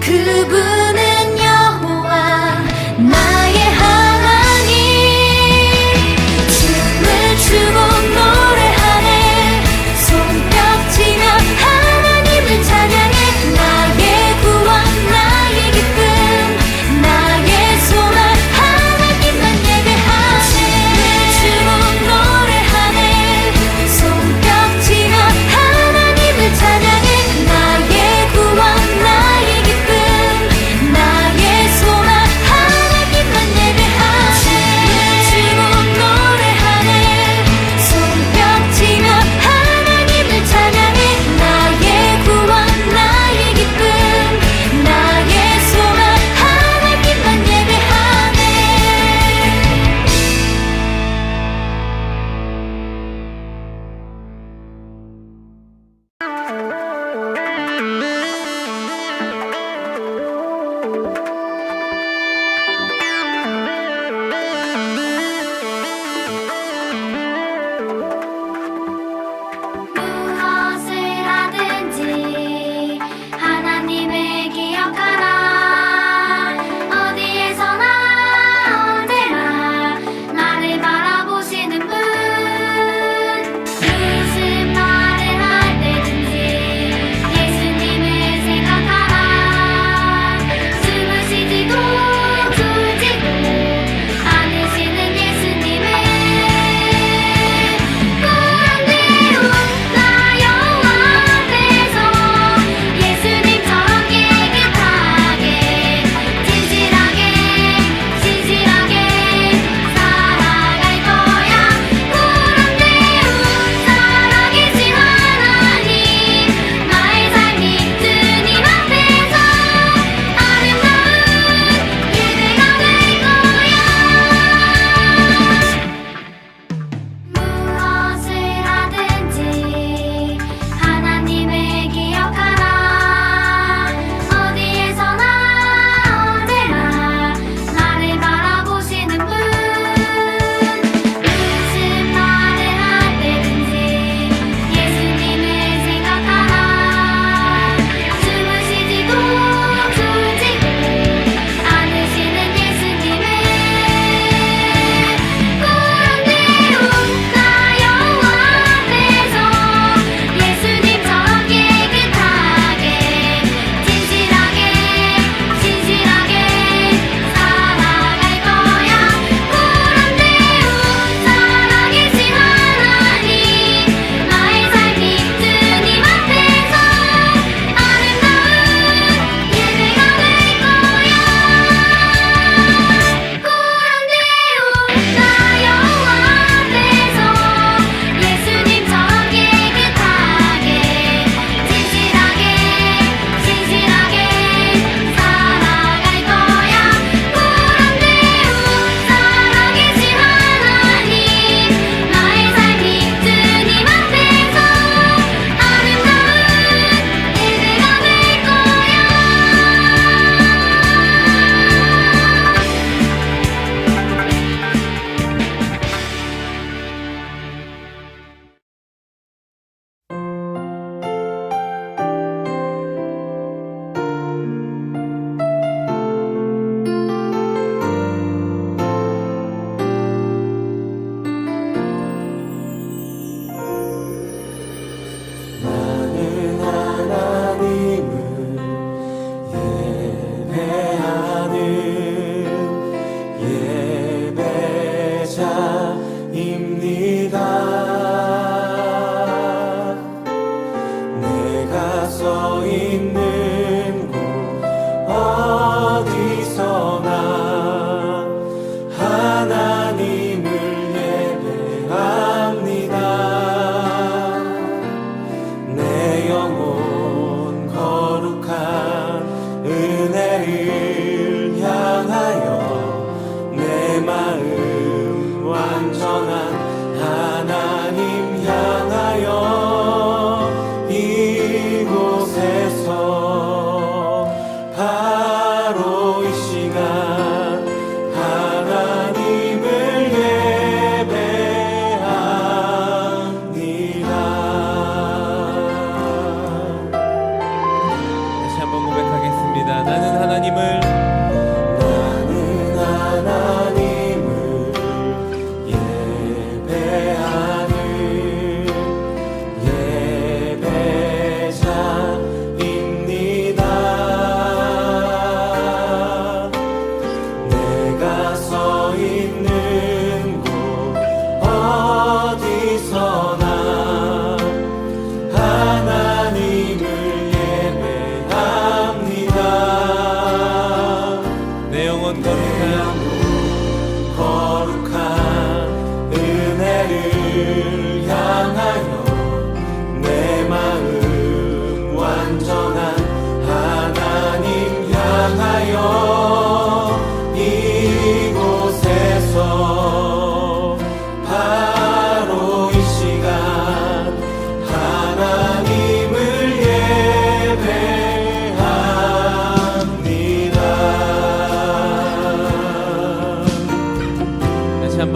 그분은 여호와 나의 하나님. 춤을 추고 노래하네. 손뼉치며 하나님을 찬양해. 나의 구원 나의 기쁨 나의 소망 하나님만 예배하네. 춤을 추고 노래하네. 손뼉치며 하나님을 찬양해. 나의 구원 나의 기쁨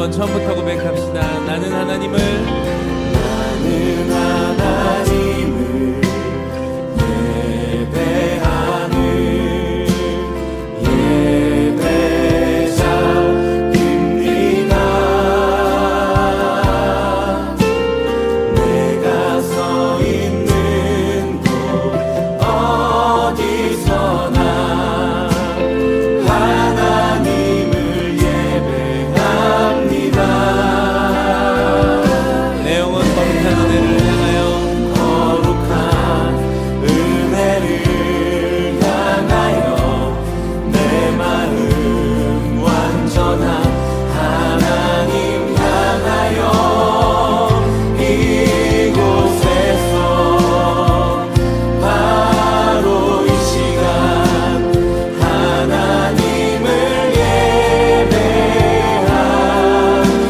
한번 처음부터 고백합시다. 나는 하나님을 예배하는 예배자입니다. 내가 서 있는 곳 어디서나 하나님을 예배합니다. 내 영혼 거룩한 은혜를 향하여 거룩한 은혜를 향하여 내 마음 완전한 하나님 향하여 이곳에서 바로 이 시간 하나님을 예배하는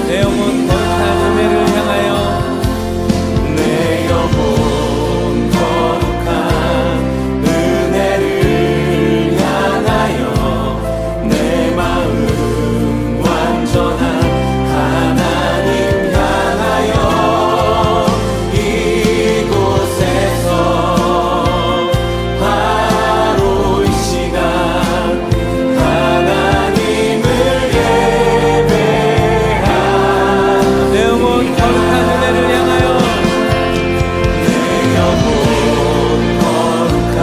내 영혼 거룩한 은혜를 향하여 내 영혼 거룩한 은혜를 향하여 내 마음 완전한 하나님 향하여 이곳에서 바로 이 시간 하나님을 예배하는 내 영혼 거룩한 은혜를 향하여 내 영혼 거룩한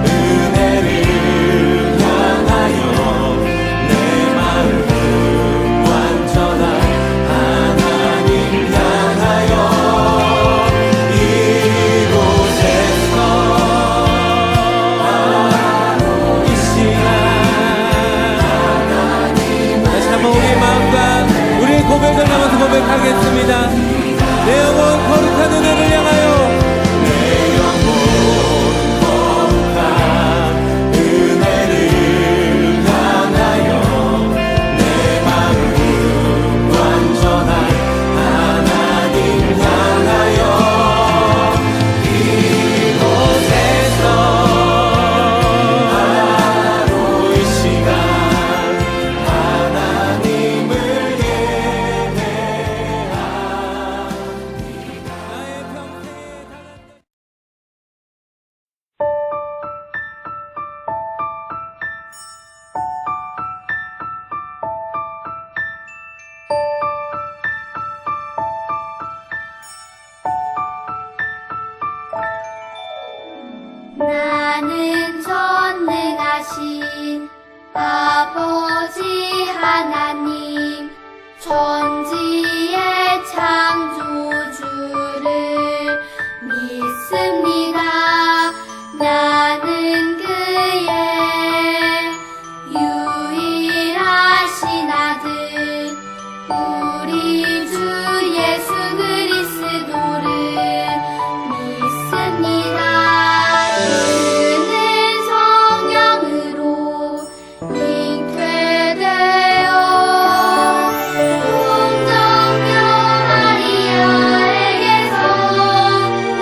은혜를 향하여 내 마음 완전한 하나님 향하여 이곳에서 바로 이 시간 다시 한번 우리의 마음과 우리의 고백을 나눠서 고백하겠습니다. 내 영혼 거룩한 은혜를 향하여 내 영혼 거룩한 은혜를 향하여 내 마음 완전한 하나님 향하여 이곳에서 바로 이 시간 하나님을 예배하는 나의 평생에 나는 전능하신 아버지 하나님 천지의 창조주를 믿습니다. 나는 그의 유일하신 아들 우리 주 예수 그리스도를 믿습니다. 그는 성령으로 잉태되어 동정녀 마리아에게서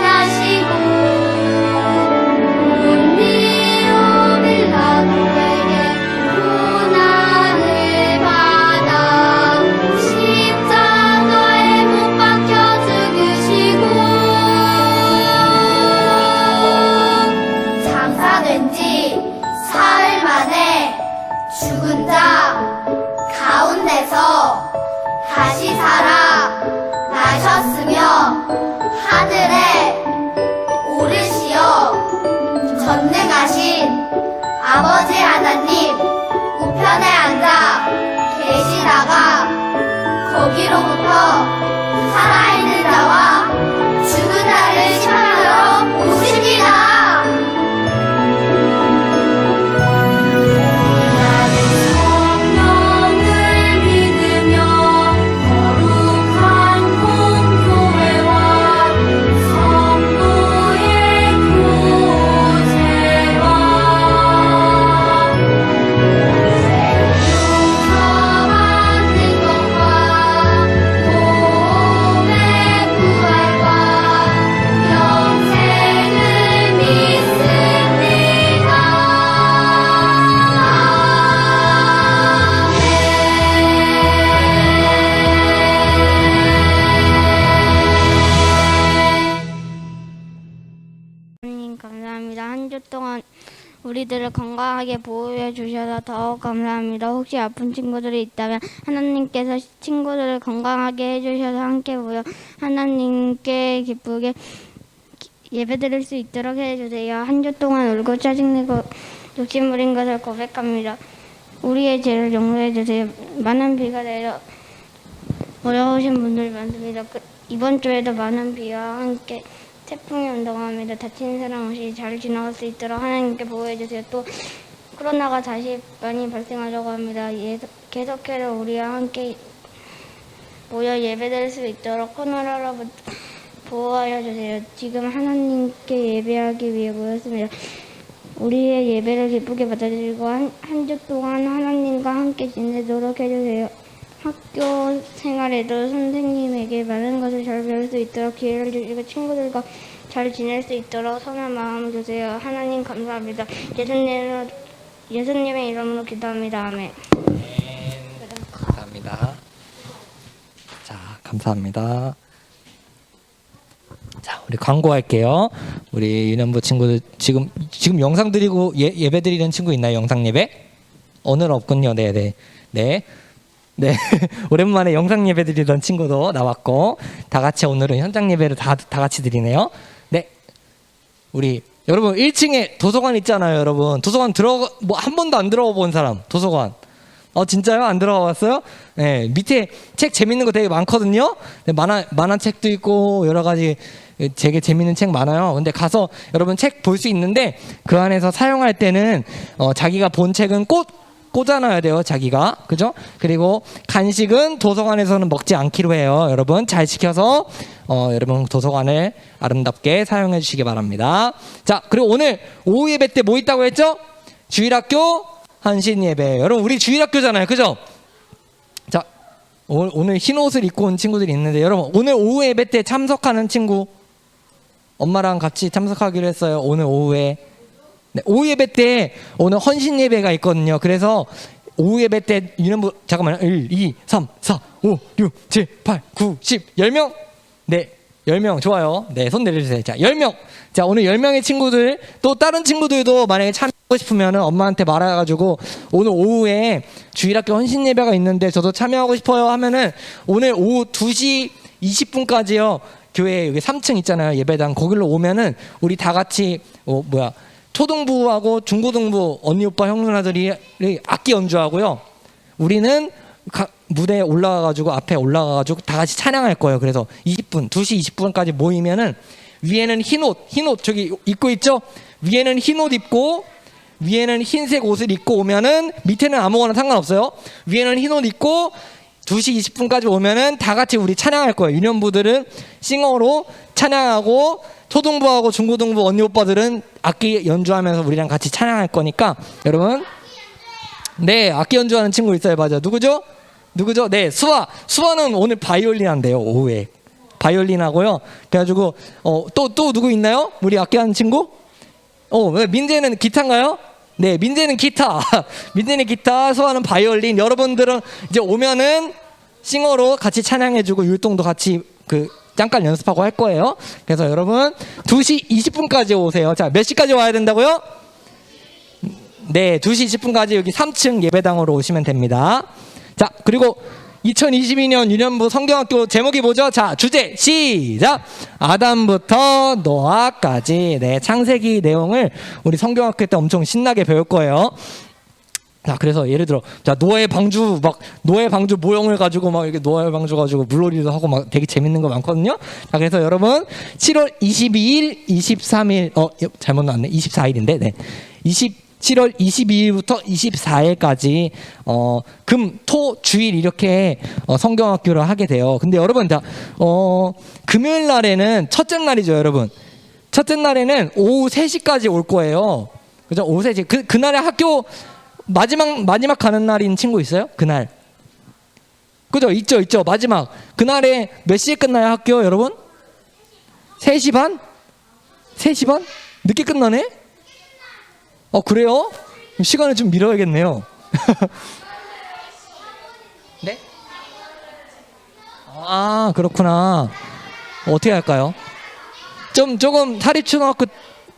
나시고 본디오 빌라도에게 고난을 받아 십자가에 못 박혀 죽으시고 장사된 지 사흘 만에 죽은 자 가운데서 다시 살아 나셨으며 하늘에 오르시어 전능하신 아버지 하나님 우편에 앉아 계시다가 거기로부터 살아있는 자와 죽은 자를 심판하러 오십니다. 나는 성령을 믿으며 거룩한 공교회와 성도의 교제와 생명서 받는 것과 감사합니다. 한 주 동안 우리들을 건강하게 보호해 주셔서 더욱 감사합니다. 혹시 아픈 친구들이 있다면 하나님께서 친구들을 건강하게 해주셔서 함께 모여 하나님께 기쁘게 예배드릴 수 있도록 해주세요. 한 주 동안 울고 짜증내고 욕심 부린 것을 고백합니다. 우리의 죄를 용서해 주세요. 많은 비가 내려 어려우신 분들이 많습니다. 이번 주에도 많은 비와 함께 태풍이 운동합니다. 다친 사람 없이 잘 지나갈 수 있도록 하나님께 보호해 주세요. 또 코로나가 다시 많이 발생하려고 합니다. 계속해서 우리와 함께 모여 예배드릴 수 있도록 코로나로부터 보호하여 주세요. 지금 하나님께 예배하기 위해 모였습니다. 우리의 예배를 기쁘게 받아들이고 한 주 동안 하나님과 함께 지내도록 해주세요. 학교 생활에도 선생님에게 많은 것을 잘 배울 수 있도록 기회를 주시고 친구들과 잘 지낼 수 있도록 선한 마음을 주세요. 하나님 감사합니다. 예수님의 이름으로 기도합니다. 아멘. 감사합니다. 자, 감사합니다. 자, 우리 광고할게요. 우리 유년부 친구들 지금 영상 드리고 예배 드리는 친구 있나요? 영상 예배? 오늘 없군요. 네. 오랜만에 영상 예배 드리던 친구도 나왔고 다 같이 오늘은 현장 예배를 다 같이 드리네요. 네. 우리 여러분 1층에 도서관 있잖아요, 여러분. 도서관 한 번도 안 들어가 본 사람. 도서관. 진짜요? 안 들어가 봤어요? 네, 밑에 책 재밌는 거 되게 많거든요. 네, 만화책도 있고 여러 가지 되게 재밌는 책 많아요. 근데 가서 여러분 책 볼 수 있는데 그 안에서 사용할 때는 자기가 본 책은 꽂아놔야 돼요, 자기가. 그죠? 그리고 간식은 도서관에서는 먹지 않기로 해요. 여러분 잘 지켜서 여러분 도서관을 아름답게 사용해 주시기 바랍니다. 자, 그리고 오늘 오후 예배 때 뭐 있다고 했죠? 주일학교 한신 예배. 여러분 우리 주일학교잖아요, 그죠? 자, 오늘 흰 옷을 입고 온 친구들이 있는데 여러분 오늘 오후 예배 때 참석하는 친구 엄마랑 같이 참석하기로 했어요. 오늘 오후에. 네, 오후 예배 때 오늘 헌신 예배가 있거든요. 그래서 오후 예배 때 유년부 잠깐만요. 1, 2, 3, 4, 5, 6, 7, 8, 9, 10, 10명? 네, 10명 좋아요. 네, 손 내려주세요. 자, 10명. 자, 오늘 10명의 친구들 또 다른 친구들도 만약에 참여하고 싶으면 엄마한테 말해가지고 오늘 오후에 주일학교 헌신 예배가 있는데 저도 참여하고 싶어요 하면은 오늘 오후 2시 20분까지요. 교회 여기 3층 있잖아요. 예배당. 거기로 오면은 우리 다 같이 초등부하고 중고등부 언니 오빠 형 누나들이 악기 연주하고요. 우리는 무대에 올라가가지고 앞에 올라가가지고 다 같이 찬양할 거예요. 그래서 2시 20분까지 모이면은 위에는 흰 옷 저기 입고 있죠? 위에는 흰 옷 입고 위에는 흰색 옷을 입고 오면은 밑에는 아무거나 상관없어요. 위에는 흰 옷 입고 2시 20분까지 오면은 다 같이 우리 찬양할 거예요. 유년부들은 싱어로 찬양하고 초등부하고 중고등부 언니 오빠들은 악기 연주하면서 우리랑 같이 찬양할 거니까 여러분 네 악기 연주하는 친구 있어요. 맞아. 누구죠? 네 수아는 오늘 바이올린 한대요. 오후에 바이올린 하고요. 그래가지고 또 누구 있나요? 우리 악기 하는 친구? 민재는 기타인가요? 네, 민재는 기타. 민재는 기타, 수아는 바이올린. 여러분들은 이제 오면은 싱어로 같이 찬양해주고 율동도 같이 잠깐 연습하고 할 거예요. 그래서 여러분 2시 20분까지 오세요. 자, 몇 시까지 와야 된다고요? 네, 2시 20분까지 여기 3층 예배당으로 오시면 됩니다. 자, 그리고 2022년 유년부 성경학교 제목이 뭐죠? 자, 주제 시작! 아담부터 노아까지. 네, 창세기 내용을 우리 성경학교 때 엄청 신나게 배울 거예요. 자, 그래서 예를 들어, 자, 노아의 방주 모형을 가지고 막 이렇게 노아의 방주 가지고 물놀이도 하고 막 되게 재밌는 거 많거든요. 자, 그래서 여러분 7월 22일, 23일, 잘못 나왔네. 24일인데, 네. 7월 22일부터 24일까지 금, 토, 주일 이렇게 성경학교를 하게 돼요. 근데 여러분 금요일 날에는 첫째 날이죠, 여러분. 첫째 날에는 오후 3시까지 올 거예요. 그죠? 오후 3시. 그날에 학교 마지막 가는 날인 친구 있어요? 그날. 그죠? 있죠. 마지막. 그날에 몇 시에 끝나요, 학교, 여러분? 3시 반? 3시 반? 늦게 끝나네? 그래요? 시간을 좀 미뤄야겠네요. 네?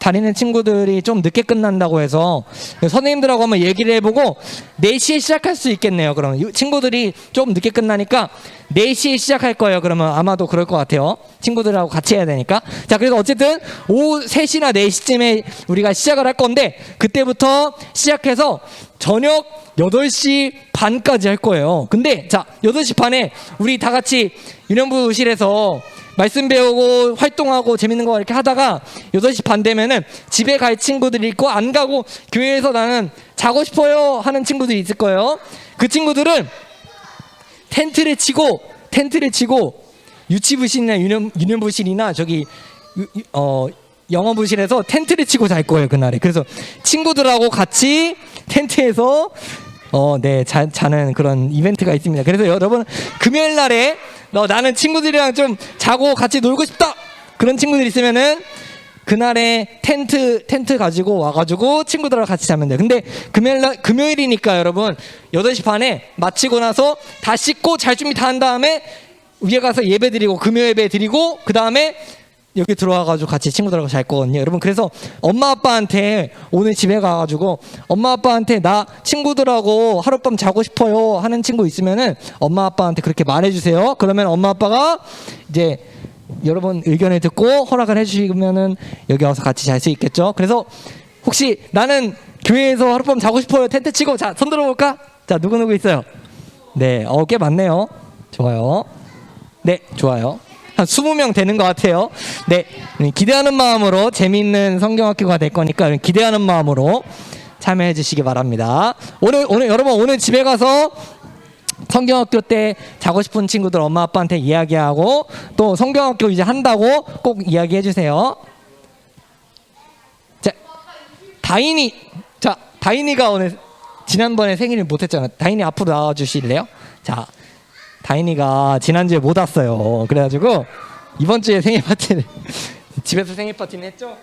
다니는 친구들이 좀 늦게 끝난다고 해서 선생님들하고 한번 얘기를 해보고 4시에 시작할 수 있겠네요. 그러면 이 친구들이 좀 늦게 끝나니까 4시에 시작할 거예요. 그러면 아마도 그럴 것 같아요. 친구들하고 같이 해야 되니까. 자, 그래서 어쨌든 오후 3시나 4시쯤에 우리가 시작을 할 건데 그때부터 시작해서 저녁 8시 반까지 할 거예요. 근데 자, 8시 반에 우리 다 같이 유년부실에서 말씀 배우고 활동하고 재밌는 거 이렇게 하다가 8시 반 되면은 집에 갈 친구들이 있고 안 가고 교회에서 나는 자고 싶어요 하는 친구들이 있을 거예요. 그 친구들은 텐트를 치고 유치부실이나 유년부실이나 저기 영어부실에서 텐트를 치고 잘 거예요, 그날에. 그래서 친구들하고 같이 텐트에서 자는 그런 이벤트가 있습니다. 그래서 여러분 금요일 날에 나는 친구들이랑 좀 자고 같이 놀고 싶다 그런 친구들 있으면은 그날에 텐트 가지고 와가지고 친구들하고 같이 자면 돼요. 근데 금요일이니까 여러분 8시 반에 마치고 나서 다 씻고 잘 준비 다 한 다음에 위에 가서 예배 드리고 금요 예배 드리고 그 다음에 여기 들어와가지고 같이 친구들하고 잘 거거든요. 여러분 그래서 엄마 아빠한테 오늘 집에 가가지고 엄마 아빠한테 나 친구들하고 하룻밤 자고 싶어요 하는 친구 있으면은 엄마 아빠한테 그렇게 말해주세요. 그러면 엄마 아빠가 이제 여러분 의견을 듣고 허락을 해주시면은 여기 와서 같이 잘 수 있겠죠. 그래서 혹시 나는 교회에서 하룻밤 자고 싶어요 텐트 치고 자 손 들어볼까? 자 누구 있어요? 네, 꽤 많네요. 좋아요. 네, 좋아요. 한 20명 되는 것 같아요. 네, 기대하는 마음으로 재미있는 성경학교가 될 거니까 기대하는 마음으로 참여해 주시기 바랍니다. 오늘 여러분 오늘 집에 가서 성경학교 때 자고 싶은 친구들 엄마 아빠한테 이야기하고 또 성경학교 이제 한다고 꼭 이야기해 주세요. 자, 다인이가 오늘 지난번에 생일을 못했잖아. 다인이 앞으로 나와 주실래요? 자. 다인이가 지난주에 못 왔어요. 그래가지고 이번 주에 생일 파티를 집에서 생일 파티는 했죠?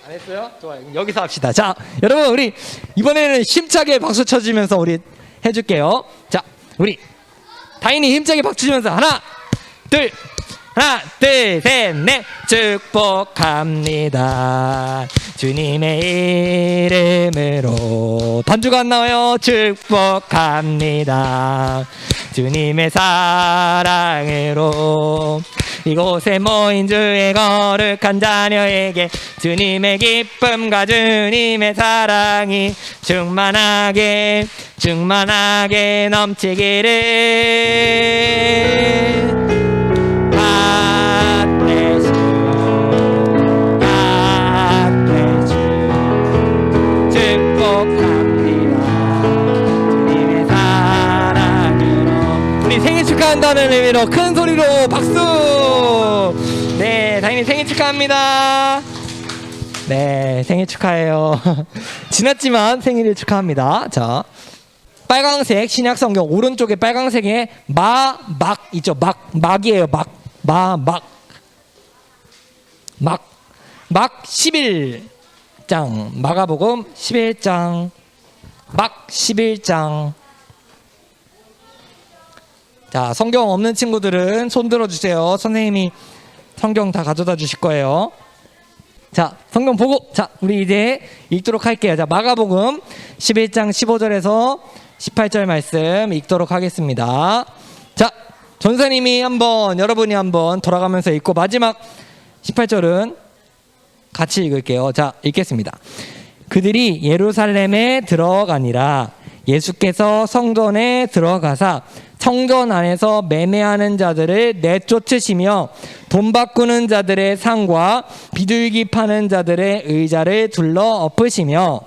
안 했어요? 좋아요. 여기서 합시다. 자, 여러분 우리 이번에는 힘차게 박수 쳐주면서 우리 해줄게요. 자, 우리 다인이 힘차게 박수 치면서 하나, 둘, 셋, 넷. 축복합니다. 주님의 이름으로 반주가 안 나와요. 축복합니다. 주님의 사랑으로 이곳에 모인 주의 거룩한 자녀에게 주님의 기쁨과 주님의 사랑이 충만하게 넘치기를 축하한다는 의미로 큰 소리로 박수. 네, 다인이 생일 축하합니다. 네, 생일 축하해요. 지났지만 생일을 축하합니다. 자, 빨강색 신약 성경 오른쪽에 빨강색에 막 있죠. 막이에요. 막 11장 마가복음 11장 막 11장. 자, 성경 없는 친구들은 손 들어주세요. 선생님이 성경 다 가져다 주실 거예요. 자, 성경 보고 자 우리 이제 읽도록 할게요. 자, 마가복음 11장 15절에서 18절 말씀 읽도록 하겠습니다. 자, 전사님이 여러분이 한번 돌아가면서 읽고 마지막 18절은 같이 읽을게요. 자, 읽겠습니다. 그들이 예루살렘에 들어가니라. 예수께서 성전에 들어가사 성전 안에서 매매하는 자들을 내쫓으시며 돈 바꾸는 자들의 상과 비둘기 파는 자들의 의자를 둘러 엎으시며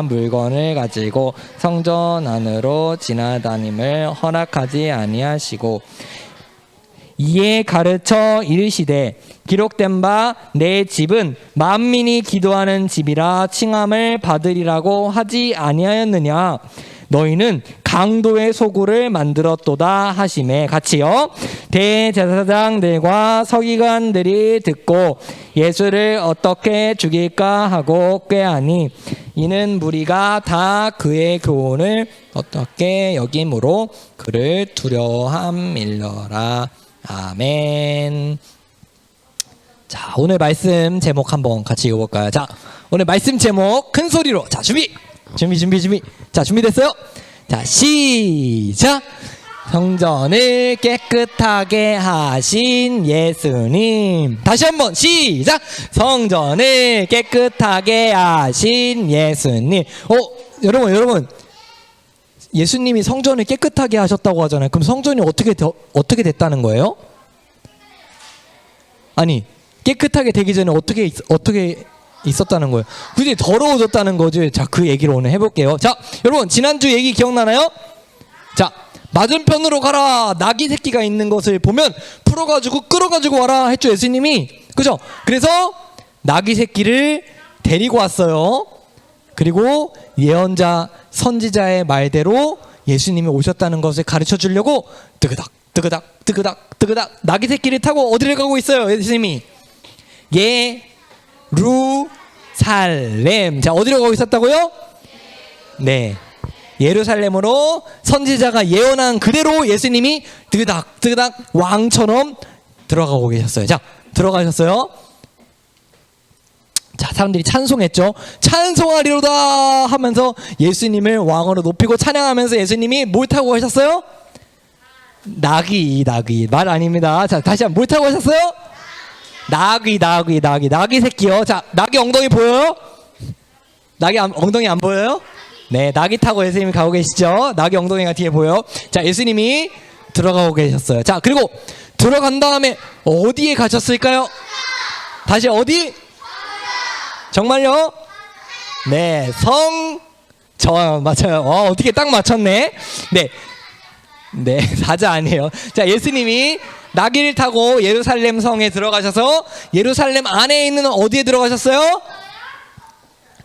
물건을 가지고 성전 안으로 지나다님을 허락하지 아니하시고 이에 가르쳐 이르시되 기록된 바 내 집은 만민이 기도하는 집이라 칭함을 받으리라고 하지 아니하였느냐. 너희는 강도의 소굴을 만들었도다 하시매 같이요. 대제사장들과 서기관들이 듣고 예수를 어떻게 죽일까 하고 꾀하니 이는 무리가 다 그의 교훈을 어떻게 여김으로 그를 두려워함일러라. 아멘. 자, 오늘 말씀 제목 한번 같이 읽어볼까요? 자, 오늘 말씀 제목 큰 소리로. 자, 준비. 자, 준비됐어요? 자, 시작. 성전을 깨끗하게 하신 예수님. 다시 한번 시작. 성전을 깨끗하게 하신 예수님. 여러분. 예수님이 성전을 깨끗하게 하셨다고 하잖아요. 그럼 성전이 어떻게 됐다는 거예요? 아니, 깨끗하게 되기 전에 어떻게 있었다는 거예요? 굳이 더러워졌다는 거지. 자, 그 얘기를 오늘 해볼게요. 자, 여러분 지난주 얘기 기억나나요? 자, 맞은편으로 가라. 나귀 새끼가 있는 것을 보면 풀어가지고 끌어가지고 와라 했죠, 예수님이. 그죠? 그래서 나귀 새끼를 데리고 왔어요. 그리고 예언자 선지자의 말대로 예수님이 오셨다는 것을 가르쳐 주려고 뜨그닥 나귀 새끼를 타고 어디를 가고 있어요, 예수님이? 예루살렘. 자, 어디로 가고 있었다고요? 네, 예루살렘으로 선지자가 예언한 그대로 예수님이 뜨그닥 왕처럼 들어가고 계셨어요. 자, 들어가셨어요. 자, 사람들이 찬송했죠. 찬송하리로다 하면서 예수님을 왕으로 높이고 찬양하면서 예수님이 뭘 타고 가셨어요? 나귀. 말 아닙니다. 자, 다시 한번 뭘 타고 가셨어요? 나귀 새끼요. 자, 나귀 엉덩이 보여요? 나귀 엉덩이 안 보여요? 네, 나귀 타고 예수님이 가고 계시죠. 나귀 엉덩이가 뒤에 보여요. 자, 예수님이 들어가고 계셨어요. 자, 그리고 들어간 다음에 어디에 가셨을까요? 다시 어디? 정말요? 네, 맞아요. 어떻게 딱 맞췄네. 네, 사자 아니에요. 자, 예수님이 나귀를 타고 예루살렘 성에 들어가셔서 예루살렘 안에 있는 어디에 들어가셨어요?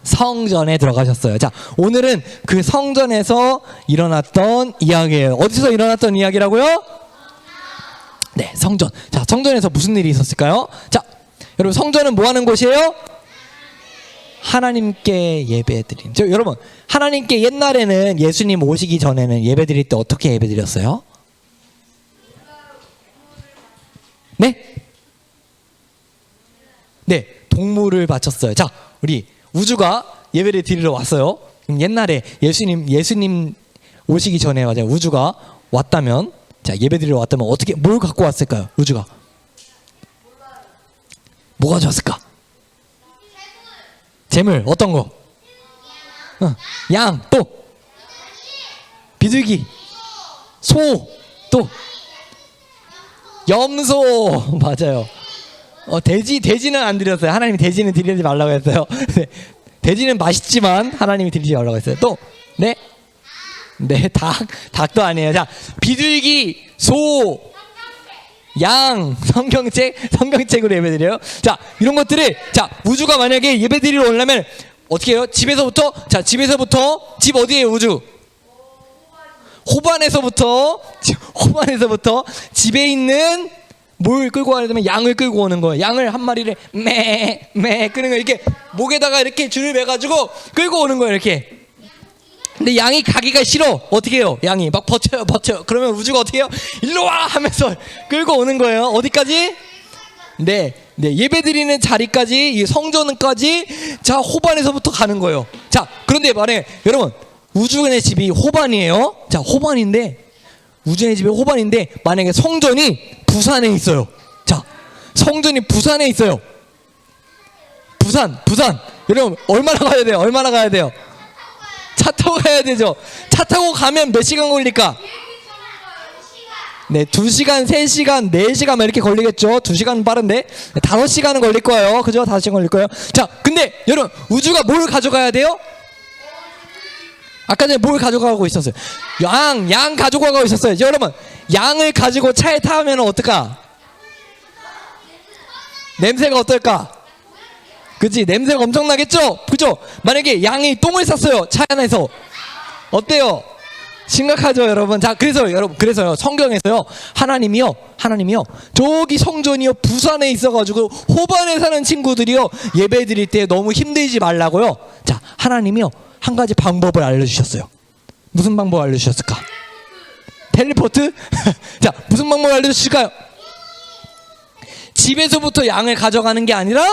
성전에 들어가셨어요. 자, 오늘은 그 성전에서 일어났던 이야기예요. 어디서 일어났던 이야기라고요? 네, 성전. 자, 성전에서 무슨 일이 있었을까요? 자, 여러분, 성전은 뭐 하는 곳이에요? 하나님께 예배드림. 여러분, 하나님께 옛날에는 예수님 오시기 전에는 예배드릴 때 어떻게 예배드렸어요? 네, 동물을 바쳤어요. 자, 우리 우주가 예배를 드리러 왔어요. 그럼 옛날에 예수님 오시기 전에 맞아요. 우주가 왔다면, 자, 예배드리러 왔다면 어떻게 뭘 갖고 왔을까요? 우주가 뭐 가져왔을까? 재물 어떤 거? 양, 또 비둘기, 소, 또 염소. 맞아요. 돼지는 안 드렸어요. 하나님이 돼지는 드리지 말라고 했어요. 네, 돼지는 맛있지만 하나님이 드리지 말라고 했어요. 또 네, 닭도 아니에요. 자, 비둘기, 소, 양, 성경책으로 예배드려요. 자, 이런 것들을, 자, 우주가 만약에 예배드리러 오려면 어떻게 해요? 집에서부터 집 어디에요, 우주? 호반에서부터 집에 있는 뭘 끌고 가려면 양을 끌고 오는 거예요. 양을 한 마리를 매 끄는 거, 이렇게 목에다가 이렇게 줄을 매가지고 끌고 오는 거예요, 이렇게. 근데 양이 가기가 싫어. 어떻게 해요? 양이 막 버텨요. 그러면 우주가 어떻게 해요? 일로 와 하면서 끌고 오는 거예요. 어디까지? 네, 예배드리는 자리까지, 이 성전까지. 자, 호반에서부터 가는 거예요. 자, 그런데 만약에 여러분, 우주의 집이 호반이에요. 자, 우주의 집이 호반인데 만약에 성전이 부산에 있어요. 자, 성전이 부산에 있어요. 부산. 여러분, 얼마나 가야 돼요? 차 타고 가야 되죠. 차 타고 가면 몇 시간 걸릴까? 네, 2시간, 3시간, 4시간 막 이렇게 걸리겠죠. 2시간 빠른데 5시간은 걸릴 거예요. 그죠? 5시간 걸릴 거예요. 자, 근데 여러분, 우주가 뭘 가져가야 돼요? 아까 전에 뭘 가져가고 있었어요? 양 가져가고 있었어요. 여러분, 양을 가지고 차에 타면 어떨까? 냄새가 어떨까? 그치? 냄새가 엄청나겠죠? 그죠? 만약에 양이 똥을 쌌어요, 차 안에서. 어때요? 심각하죠, 여러분. 자, 그래서요, 성경에서요, 하나님이요, 저기 성전이요, 부산에 있어가지고, 호반에 사는 친구들이요, 예배 드릴 때 너무 힘들지 말라고요. 자, 하나님이요, 한 가지 방법을 알려주셨어요. 무슨 방법 알려주셨을까? 텔레포트? 자, 무슨 방법 알려주실까요? 집에서부터 양을 가져가는 게 아니라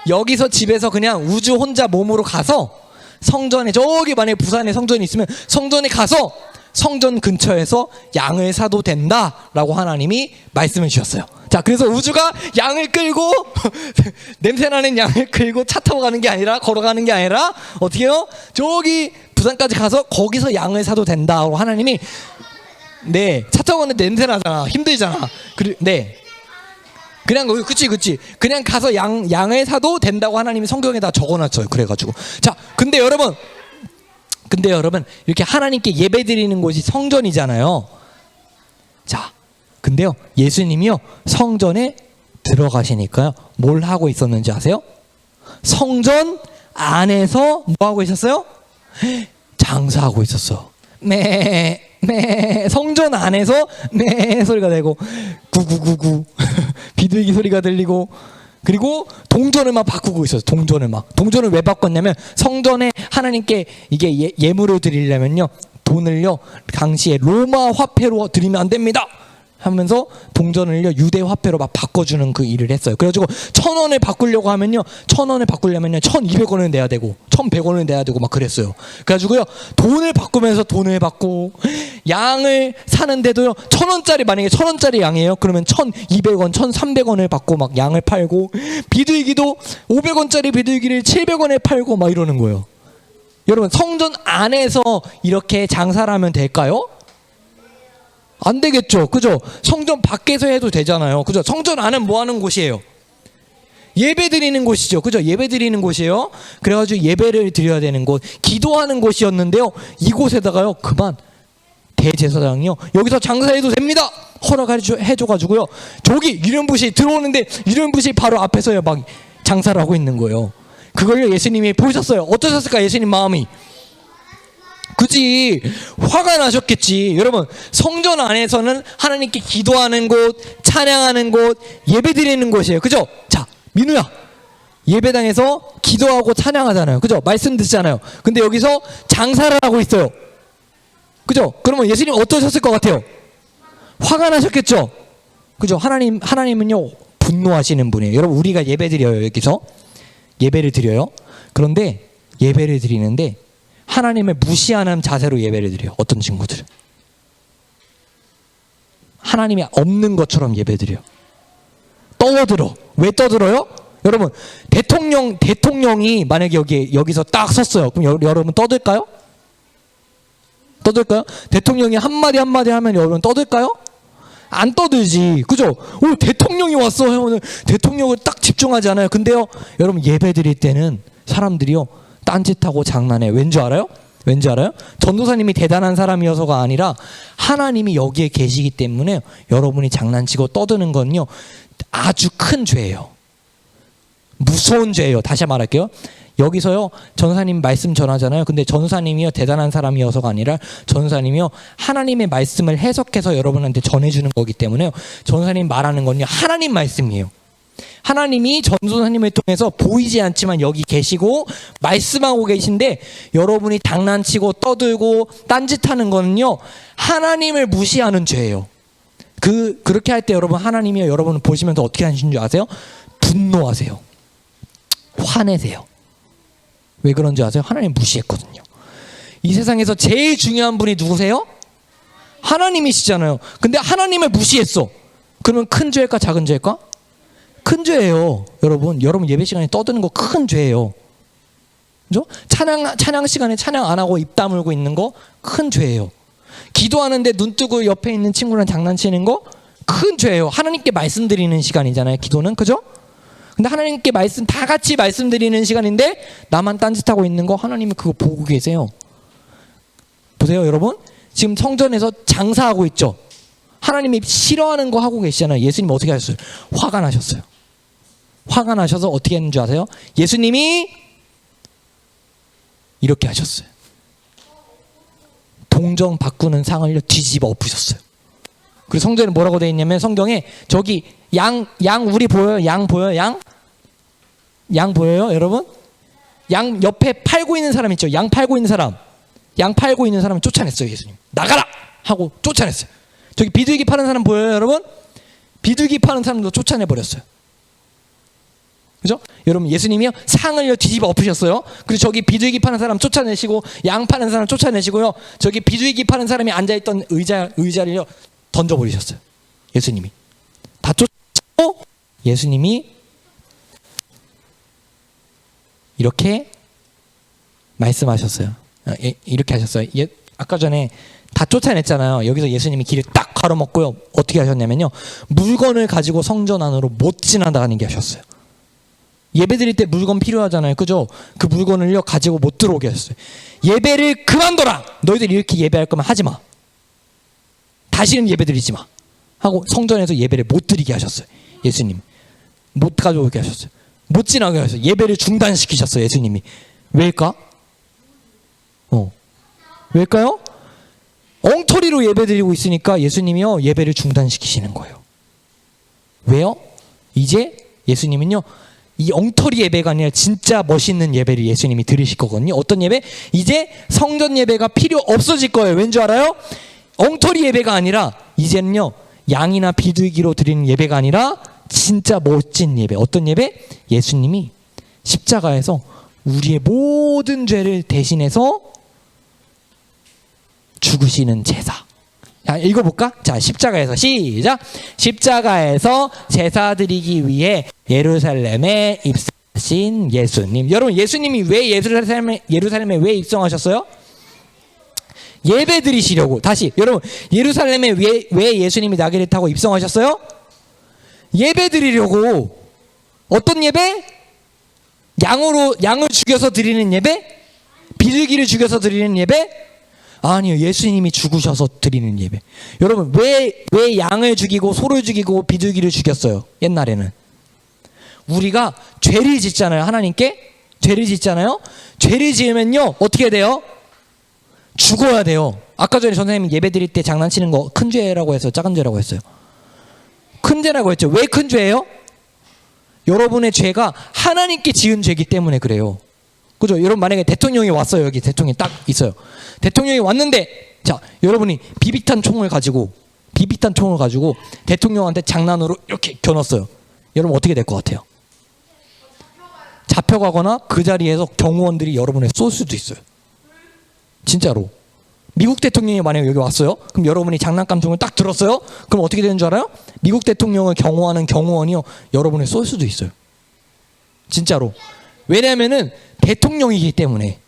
여기서 집에서 그냥 우주 혼자 몸으로 가서 성전에, 저기 만약에 부산에 성전이 있으면 성전에 가서 성전 근처에서 양을 사도 된다라고 하나님이 말씀을 주셨어요. 자, 그래서 우주가 양을 끌고 냄새나는 양을 끌고 차 타고 가는 게 아니라, 걸어가는 게 아니라 어떻게 해요? 저기 부산까지 가서 거기서 양을 사도 된다고 하나님이, 네, 차 타고 가는데 냄새 나잖아, 힘들잖아. 네, 그냥 그치 그냥 가서 양을 사도 된다고 하나님이 성경에다 적어놨어요. 그래가지고 자, 근데 여러분 이렇게 하나님께 예배드리는 곳이 성전이잖아요. 자, 근데요, 예수님이요 성전에 들어가시니까요 뭘 하고 있었는지 아세요? 성전 안에서 뭐 하고 있었어요? 장사하고 있었어. 성전 안에서 소리가 되고 구구구구 비둘기 소리가 들리고, 그리고 동전을 막 바꾸고 있었어요. 동전을 왜 바꿨냐면 성전에 하나님께 이게 예물을 드리려면요 돈을요 당시에 로마 화폐로 드리면 안 됩니다 하면서 동전을요 유대 화폐로 막 바꿔주는 그 일을 했어요. 그래가지고 1,000원을 바꾸려고 하면요 1,200원을 내야 되고 1,100원을 내야 되고 막 그랬어요. 그래가지고요 돈을 바꾸면서 돈을 받고, 양을 사는데도요 1,000원짜리, 만약에 1,000원짜리 양이에요 그러면 1,200원 1,300원을 받고 막 양을 팔고, 비둘기도 500원짜리 비둘기를 700원에 팔고 막 이러는 거예요. 여러분, 성전 안에서 이렇게 장사를 하면 될까요? 안 되겠죠. 그죠? 성전 밖에서 해도 되잖아요. 그죠? 성전 안은 뭐 하는 곳이에요? 예배 드리는 곳이죠. 그죠? 예배 드리는 곳이에요. 그래가지고 예배를 드려야 되는 곳, 기도하는 곳이었는데요 이곳에다가요 그만 대제사장이요 여기서 장사해도 됩니다 허락해줘가지고요 저기 유령부시 들어오는데 유령부시 바로 앞에서요 막 장사를 하고 있는 거예요. 그걸 예수님이 보셨어요. 어떠셨을까? 예수님 마음이, 그지? 화가 나셨겠지. 여러분, 성전 안에서는 하나님께 기도하는 곳, 찬양하는 곳, 예배드리는 곳이에요. 그죠? 자, 민우야, 예배당에서 기도하고 찬양하잖아요. 그죠? 말씀 듣잖아요. 근데 여기서 장사를 하고 있어요. 그죠? 그러면 예수님 어떠셨을 것 같아요? 화가 나셨겠죠? 그죠? 하나님은요 분노하시는 분이에요. 여러분, 우리가 예배드려요. 여기서 예배를 드려요. 그런데 예배를 드리는데 하나님을 무시하는 자세로 예배를 드려요. 어떤 친구들은 하나님이 없는 것처럼 예배드려요. 떠들어. 왜 떠들어요? 여러분, 대통령이 만약에 여기서 딱 섰어요. 그럼 여러분 떠들까요? 대통령이 한마디 하면 여러분 떠들까요? 안 떠들지. 그죠? 오, 대통령이 왔어. 오늘 대통령을 딱 집중하지 않아요. 근데요 여러분, 예배 드릴 때는 사람들이요 딴짓하고 장난해. 왠지 알아요? 전도사님이 대단한 사람이어서가 아니라 하나님이 여기에 계시기 때문에 여러분이 장난치고 떠드는 건요 아주 큰 죄예요. 무서운 죄예요. 다시 말할게요. 여기서요 전사님 말씀 전하잖아요. 근데 전사님이요 대단한 사람이어서가 아니라 전사님이요 하나님의 말씀을 해석해서 여러분한테 전해주는 거기 때문에요 전사님 말하는 건요 하나님 말씀이에요. 하나님이 전도사님을 통해서 보이지 않지만 여기 계시고 말씀하고 계신데, 여러분이 장난치고 떠들고 딴짓하는 거는요 하나님을 무시하는 죄예요. 그렇게 할 때 여러분, 하나님이 여러분을 보시면서 어떻게 하시는 줄 아세요? 분노하세요. 화내세요. 왜 그런지 아세요? 하나님 무시했거든요. 이 세상에서 제일 중요한 분이 누구세요? 하나님이시잖아요. 근데 하나님을 무시했어. 그러면 큰 죄일까 작은 죄일까? 큰 죄예요. 여러분 예배 시간에 떠드는 거 큰 죄예요. 그죠? 찬양 시간에 찬양 안 하고 입 다물고 있는 거 큰 죄예요. 기도하는데 눈 뜨고 옆에 있는 친구랑 장난치는 거 큰 죄예요. 하나님께 말씀드리는 시간이잖아요, 기도는. 그죠? 근데 하나님께 다 같이 말씀드리는 시간인데 나만 딴짓하고 있는 거 하나님이 그거 보고 계세요. 보세요, 여러분. 지금 성전에서 장사하고 있죠. 하나님이 싫어하는 거 하고 계시잖아요. 예수님 어떻게 하셨어요? 화가 나셨어요. 화가 나셔서 어떻게 했는지 아세요? 예수님이 이렇게 하셨어요. 동정 바꾸는 상을 뒤집어 엎으셨어요. 그리고 성전에 뭐라고 되어 있냐면, 성경에 저기 양 우리 보여요? 양 보여요? 양 보여요, 여러분? 양 옆에 팔고 있는 사람 있죠? 양 팔고 있는 사람을 쫓아냈어요. 예수님 나가라 하고 쫓아냈어요. 저기 비둘기 파는 사람 보여요, 여러분? 비둘기 파는 사람도 쫓아내 버렸어요. 그죠? 여러분 예수님이요 상을요 뒤집어 엎으셨어요. 그리고 저기 비둘기 파는 사람 쫓아내시고 양 파는 사람 쫓아내시고요. 저기 비둘기 파는 사람이 앉아있던 의자를요 던져버리셨어요. 예수님이 다 쫓고 예수님이 이렇게 말씀하셨어요. 이렇게 하셨어요. 아까 전에 다 쫓아냈잖아요. 여기서 예수님이 길을 딱 가로막고요. 어떻게 하셨냐면요. 물건을 가지고 성전 안으로 못 지나가는 게 하셨어요. 예배 드릴 때 물건 필요하잖아요. 그죠? 그 물건을요 가지고 못 들어오게 하셨어요. 예배를 그만둬라. 너희들 이렇게 예배할 거면 하지 마. 다시는 예배 드리지 마. 하고 성전에서 예배를 못 드리게 하셨어요. 예수님. 못 가져오게 하셨어요. 못 지나게 하셨어요. 예배를 중단시키셨어요. 예수님이. 왜일까? 왜일까요? 엉터리로 예배 드리고 있으니까 예수님이요 예배를 중단시키시는 거예요. 왜요? 이제 예수님은요 이 엉터리 예배가 아니라 진짜 멋있는 예배를 예수님이 드리실 거거든요. 어떤 예배? 이제 성전 예배가 필요 없어질 거예요. 왠지 알아요? 엉터리 예배가 아니라 이제는요 양이나 비둘기로 드리는 예배가 아니라 진짜 멋진 예배. 어떤 예배? 예수님이 십자가에서 우리의 모든 죄를 대신해서 죽으시는 제사. 자, 읽어볼까? 자, 십자가에서 시작. 십자가에서 제사 드리기 위해 예루살렘에 입성하신 예수님. 여러분, 예수님이 왜 예루살렘에 왜 입성하셨어요? 예배 드리시려고. 다시 여러분, 예루살렘에 왜 예수님이 나귀를 타고 입성하셨어요? 예배 드리려고. 어떤 예배? 양을 죽여서 드리는 예배? 비둘기를 죽여서 드리는 예배? 아니요, 예수님이 죽으셔서 드리는 예배. 여러분, 왜 양을 죽이고 소를 죽이고 비둘기를 죽였어요? 옛날에는 우리가 죄를 짓잖아요. 하나님께 죄를 짓잖아요. 죄를 지으면요 어떻게 돼요? 죽어야 돼요. 아까 전에 선생님이 예배 드릴 때 장난치는 거 큰 죄라고 해서 작은 죄라고 했어요. 큰 죄라고 했죠. 왜 큰 죄예요? 여러분의 죄가 하나님께 지은 죄이기 때문에 그래요. 그죠? 여러분 만약에 대통령이 왔어요. 여기 대통령이 딱 있어요. 대통령이 왔는데 자 여러분이 비비탄 총을 가지고 대통령한테 장난으로 이렇게 겨눴어요. 여러분 어떻게 될 것 같아요? 잡혀가거나 그 자리에서 경호원들이 여러분을 쏠 수도 있어요. 진짜로. 미국 대통령이 만약에 여기 왔어요. 그럼 여러분이 장난감 총을 딱 들었어요. 그럼 어떻게 되는 줄 알아요? 미국 대통령을 경호하는 경호원이요 여러분을 쏠 수도 있어요. 진짜로. 왜냐하면은 대통령이기 때문에.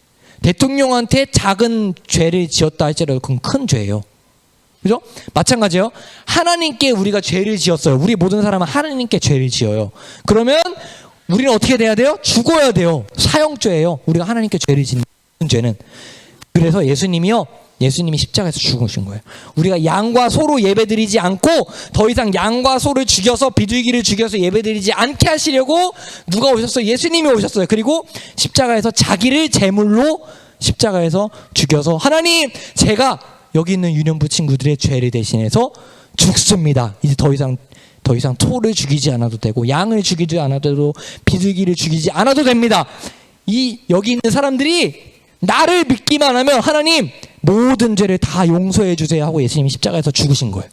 대통령한테 작은 죄를 지었다 할지라도 그건 큰 죄예요. 그죠? 마찬가지예요. 하나님께 우리가 죄를 지었어요. 우리 모든 사람은 하나님께 죄를 지어요. 그러면 우리는 어떻게 돼야 돼요? 죽어야 돼요. 사형죄예요. 우리가 하나님께 죄를 짓는 죄는. 그래서 예수님이 십자가에서 죽으신 거예요. 우리가 양과 소로 예배드리지 않고 더 이상 양과 소를 죽여서 비둘기를 죽여서 예배드리지 않게 하시려고 누가 오셨어요? 예수님이 오셨어요. 그리고 십자가에서 자기를 제물로 십자가에서 죽여서 하나님 제가 여기 있는 유년부 친구들의 죄를 대신해서 죽습니다. 이제 더 이상 소를 죽이지 않아도 되고 양을 죽이지 않아도 되고 비둘기를 죽이지 않아도 됩니다. 여기 있는 사람들이 나를 믿기만 하면 하나님 모든 죄를 다 용서해 주세요 하고 예수님이 십자가에서 죽으신 거예요.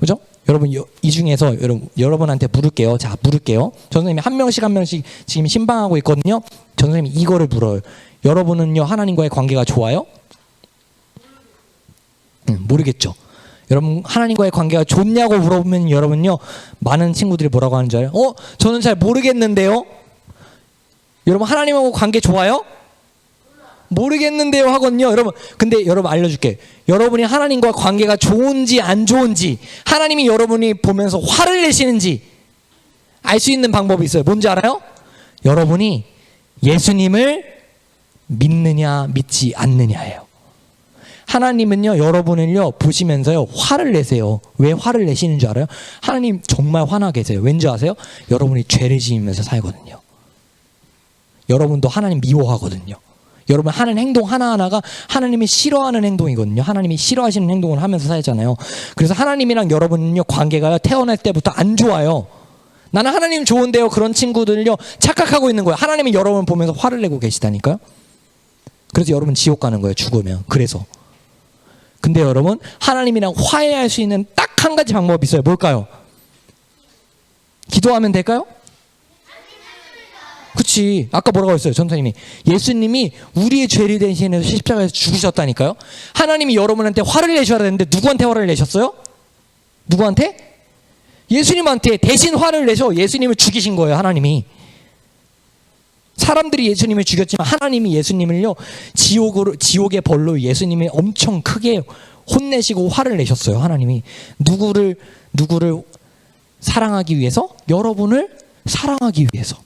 그죠? 여러분 이 중에서 여러분한테 물을게요. 자, 물을게요. 전선생님이 한 명씩 지금 신방하고 있거든요. 전선생님이 이거를 물어요. 여러분은요 하나님과의 관계가 좋아요? 모르겠죠. 여러분 하나님과의 관계가 좋냐고 물어보면 여러분요 많은 친구들이 뭐라고 하는 줄 알아요? 저는 잘 모르겠는데요. 여러분 하나님하고 관계 좋아요? 모르겠는데요 하거든요. 여러분 근데 여러분 알려줄게. 여러분이 하나님과 관계가 좋은지 안 좋은지 하나님이 여러분이 보면서 화를 내시는지 알 수 있는 방법이 있어요. 뭔지 알아요? 여러분이 예수님을 믿느냐 믿지 않느냐예요. 하나님은요 여러분을요 보시면서요 화를 내세요. 왜 화를 내시는 줄 알아요? 하나님 정말 화나 계세요. 왠지 아세요? 여러분이 죄를 지으면서 살거든요. 여러분도 하나님 미워하거든요. 여러분 하는 행동 하나하나가 하나님이 싫어하는 행동이거든요. 하나님이 싫어하시는 행동을 하면서 살잖아요. 그래서 하나님이랑 여러분은요 관계가 태어날 때부터 안 좋아요. 나는 하나님 좋은데요. 그런 친구들요 착각하고 있는 거예요. 하나님이 여러분 보면서 화를 내고 계시다니까요. 그래서 여러분 지옥 가는 거예요. 죽으면. 그래서 근데 여러분, 하나님이랑 화해할 수 있는 딱 한 가지 방법이 있어요. 뭘까요? 기도하면 될까요? 그치. 아까 뭐라고 했어요? 전사님이 예수님이 우리의 죄를 대신해서 십자가에서 죽으셨다니까요. 하나님이 여러분한테 화를 내셔야 되는데 누구한테 화를 내셨어요? 누구한테? 예수님한테 대신 화를 내셔 예수님을 죽이신 거예요. 하나님이. 사람들이 예수님을 죽였지만 하나님이 예수님을요, 지옥의 벌로 예수님이 엄청 크게 혼내시고 화를 내셨어요. 하나님이 누구를 사랑하기 위해서? 여러분을 사랑하기 위해서,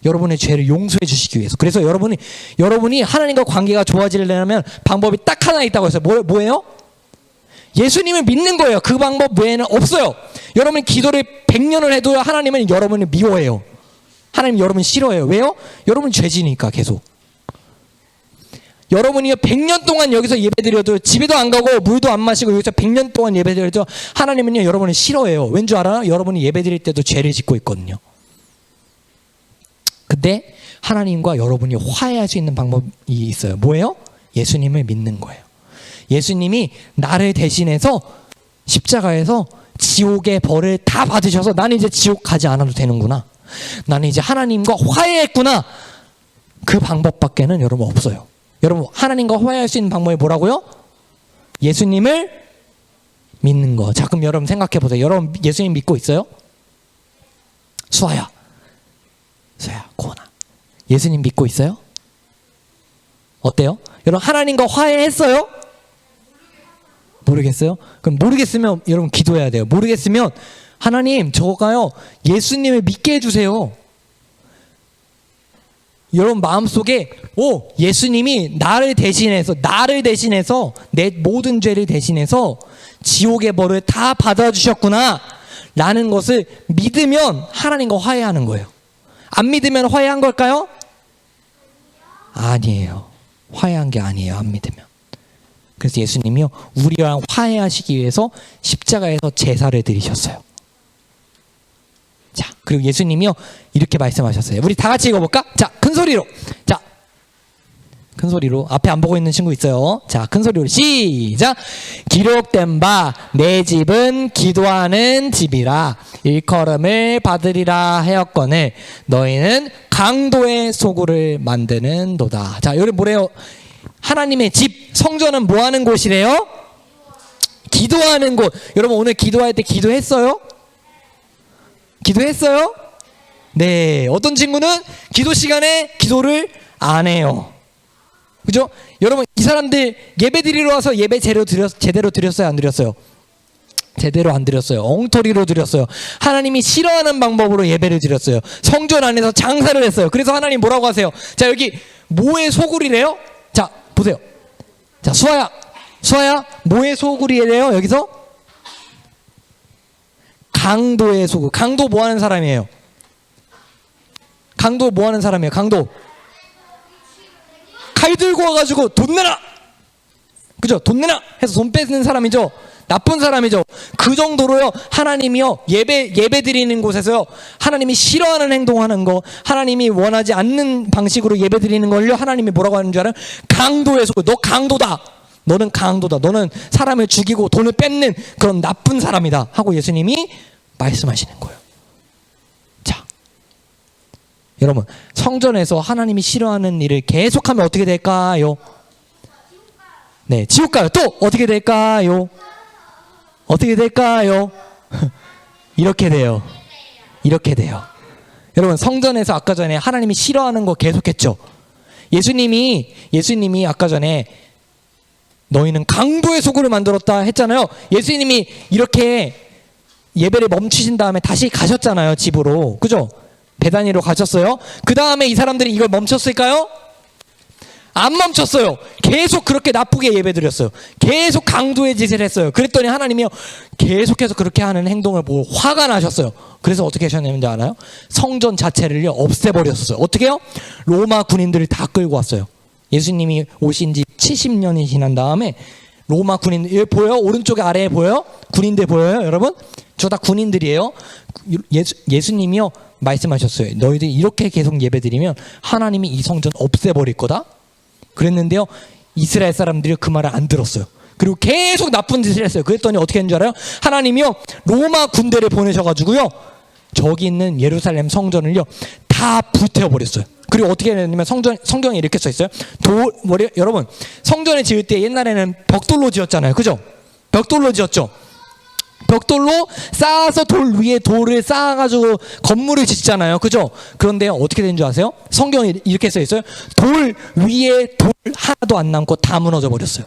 여러분의 죄를 용서해 주시기 위해서. 그래서 여러분이 하나님과 관계가 좋아지려면 방법이 딱 하나 있다고 했어요. 뭐예요? 예수님을 믿는 거예요. 그 방법 외에는 없어요. 여러분이 기도를 100년을 해도 하나님은 여러분을 미워해요. 하나님 여러분 싫어해요. 왜요? 여러분 죄지니까. 계속 여러분이 100년 동안 여기서 예배드려도 집에도 안 가고 물도 안 마시고 여기서 100년 동안 예배드려도 하나님은요 여러분을 싫어해요. 왠 줄 알아요? 여러분이 예배드릴 때도 죄를 짓고 있거든요. 근데 하나님과 여러분이 화해할 수 있는 방법이 있어요. 뭐예요? 예수님을 믿는 거예요. 예수님이 나를 대신해서 십자가에서 지옥의 벌을 다 받으셔서 나는 이제 지옥 가지 않아도 되는구나, 나는 이제 하나님과 화해했구나, 그 방법밖에는 여러분 없어요. 여러분, 하나님과 화해할 수 있는 방법이 뭐라고요? 예수님을 믿는 거. 자, 그럼 여러분 생각해 보세요. 여러분 예수님 믿고 있어요? 수아야, 고은아, 예수님 믿고 있어요? 어때요? 여러분 하나님과 화해했어요? 모르겠어요? 그럼 모르겠으면 여러분 기도해야 돼요. 모르겠으면 하나님, 저가요 예수님을 믿게 해주세요. 여러분 마음속에 예수님이 나를 대신해서 내 모든 죄를 대신해서 지옥의 벌을 다 받아주셨구나 라는 것을 믿으면 하나님과 화해하는 거예요. 안 믿으면 화해한 걸까요? 아니에요. 화해한 게 아니에요. 안 믿으면. 그래서 예수님이요 우리랑 화해하시기 위해서 십자가에서 제사를 드리셨어요. 자, 그리고 예수님이요 이렇게 말씀하셨어요. 우리 다 같이 읽어볼까? 자, 큰 소리로. 자, 큰 소리로. 앞에 안 보고 있는 친구 있어요. 자, 큰 소리로 시작. 기록된 바 내 집은 기도하는 집이라 일컬음을 받으리라 하였거늘 너희는 강도의 소굴을 만드는도다. 자, 여기 뭐래요? 하나님의 집, 성전은 뭐 하는 곳이래요? 기도하는 곳. 여러분 오늘 기도할 때 기도했어요? 기도했어요? 네. 어떤 친구는 기도 시간에 기도를 안 해요. 그죠? 여러분 이 사람들 예배 드리러 와서 예배 제대로 드렸어요? 안 드렸어요? 제대로 안 드렸어요. 엉터리로 드렸어요. 하나님이 싫어하는 방법으로 예배를 드렸어요. 성전 안에서 장사를 했어요. 그래서 하나님 뭐라고 하세요? 자, 여기 뭐의 소굴이래요? 자, 보세요. 자, 수아야 뭐의 소굴이래요? 여기서 강도의 소굴. 강도 뭐 하는 사람이에요? 강도 뭐 하는 사람이에요? 강도 칼 들고 와가지고 돈 내놔, 그죠? 돈 내놔 해서 돈 뺏는 사람이죠. 나쁜 사람이죠. 그 정도로요 하나님이요 예배 드리는 곳에서요 하나님이 싫어하는 행동하는 거, 하나님이 원하지 않는 방식으로 예배 드리는 걸요 하나님이 뭐라고 하는 줄 알아요? 강도의 소굴. 너 강도다. 너는 강도다. 너는 사람을 죽이고 돈을 뺏는 그런 나쁜 사람이다 하고 예수님이 말씀하시는 거예요. 자, 여러분 성전에서 하나님이 싫어하는 일을 계속하면 어떻게 될까요? 네, 지옥 가요. 또 어떻게 될까요? 어떻게 될까요? 이렇게 돼요. 여러분 성전에서 아까 전에 하나님이 싫어하는 거 계속했죠. 예수님이 아까 전에 너희는 강도의 소굴을 만들었다 했잖아요. 예수님이 이렇게 예배를 멈추신 다음에 다시 가셨잖아요. 집으로. 그죠? 베다니로 가셨어요. 그 다음에 이 사람들이 이걸 멈췄을까요? 안 멈췄어요. 계속 그렇게 나쁘게 예배드렸어요. 계속 강도의 짓을 했어요. 그랬더니 하나님이요 계속해서 그렇게 하는 행동을 보고 화가 나셨어요. 그래서 어떻게 하셨는지 알아요? 성전 자체를요 없애버렸어요. 어떻게요? 로마 군인들을 다 끌고 왔어요. 예수님이 오신 지 70년이 지난 다음에 로마 군인들, 여기 보여요? 오른쪽에 아래에 보여요? 군인들 보여요? 여러분? 저 다 군인들이에요. 예수님이요 말씀하셨어요. 너희들이 이렇게 계속 예배드리면 하나님이 이 성전 없애버릴 거다. 그랬는데요 이스라엘 사람들이 그 말을 안 들었어요. 그리고 계속 나쁜 짓을 했어요. 그랬더니 어떻게 했는 줄 알아요? 하나님이요 로마 군대를 보내셔가지고요 저기 있는 예루살렘 성전을요 다 불태워버렸어요. 그리고 어떻게 했냐면 성경에 이렇게 써 있어요. 여러분 성전을 지을 때 옛날에는 벽돌로 지었잖아요. 그죠? 벽돌로 지었죠. 벽돌로 쌓아서 돌 위에 돌을 쌓아가지고 건물을 짓잖아요. 그죠? 그런데 어떻게 된 줄 아세요? 성경에 이렇게 써 있어요. 돌 위에 돌 하나도 안 남고 다 무너져 버렸어요.